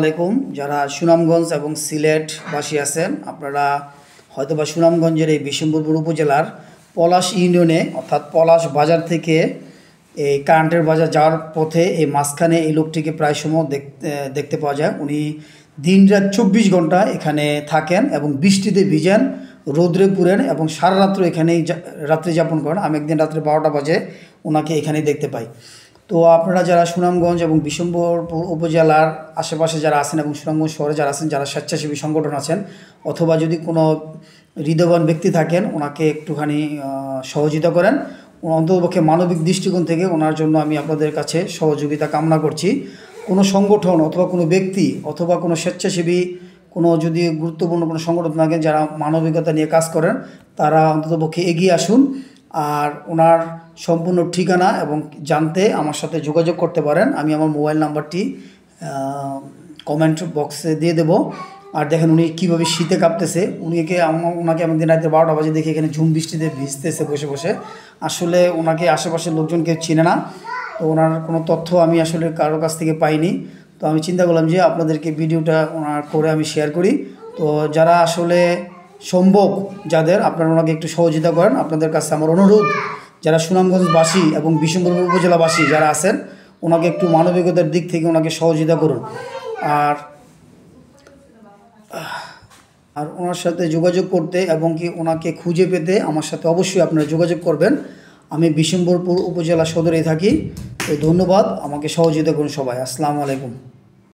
আলাইকুম। যারা সুনামগঞ্জ এবং সিলেটবাসী আছেন, আপনারা হয়তোবা সুনামগঞ্জের এই বিশম্বরপুর উপজেলার পলাশ ইউনিয়নে অর্থাৎ পলাশ বাজার থেকে এই কারেন্টের বাজার যাওয়ার পথে এই মাঝখানে এই লোকটিকে প্রায় সময় দেখতে পাওয়া যায়। উনি দিনরাত 24 ঘন্টা এখানে থাকেন এবং বৃষ্টিতে ভিজেন, রৌদ্রে পুড়েন এবং সারা রাত্র এখানেই রাত্রি যাপন করেন। আমি একদিন রাত্রে 12টা বাজে ওনাকে এখানেই দেখতে পাই। তো আপনারা যারা সুনামগঞ্জ এবং বিশম্বরপুর উপজেলার আশেপাশে যারা আছেন এবং সুনামগঞ্জ শহরে যারা আছেন, যারা স্বেচ্ছাসেবী সংগঠন আছেন, অথবা যদি কোনো হৃদয়বান ব্যক্তি থাকেন, ওনাকে একটুখানি সহযোগিতা করেন। অন্ততপক্ষে মানবিক দৃষ্টিকোণ থেকে ওনার জন্য আমি আপনাদের কাছে সহযোগিতা কামনা করছি। কোনো সংগঠন অথবা কোনো ব্যক্তি অথবা কোনো স্বেচ্ছাসেবী কোনো যদি গুরুত্বপূর্ণ কোনো সংগঠন থাকেন যারা মানবিকতা নিয়ে কাজ করেন, তারা অন্ততপক্ষে এগিয়ে আসুন। আর ওনার সম্পূর্ণ ঠিকানা এবং জানতে আমার সাথে যোগাযোগ করতে পারেন। আমি আমার মোবাইল নাম্বারটি কমেন্ট বক্সে দিয়ে দেব। আর দেখেন উনি কীভাবে শীতে কাঁপতেছে। ওনাকে আমি দিন রাতে 12টা বাজে দেখি এখানে ঝুম বৃষ্টিতে ভিজতেছে বসে বসে। আসলে ওনাকে আশেপাশের লোকজন কেউ চিনে না, তো ওনার কোনো তথ্য আমি আসলে কারোর কাছ থেকে পাইনি। তো আমি চিন্তা করলাম যে আপনাদেরকে ভিডিওটা ওনার করে আমি শেয়ার করি। তো যারা আসলে সম্ভব যাদের, আপনারা ওনাকে একটু সহযোগিতা করেন। আপনাদের কাছে আমার অনুরোধ, যারা সুনামগঞ্জবাসী এবং বিশম্বরপুর উপজেলাবাসী যারা আছেন, ওনাকে একটু মানবিকতার দিক থেকে ওনাকে সহযোগিতা করুন। আর ওনার সাথে যোগাযোগ করতে এবং কি ওনাকে খুঁজে পেতে আমার সাথে অবশ্যই আপনারা যোগাযোগ করবেন। আমি বিশম্বরপুর উপজেলা সদরে থাকি। তো ধন্যবাদ, আমাকে সহযোগিতা করুন সবাই। আসসালামু আলাইকুম।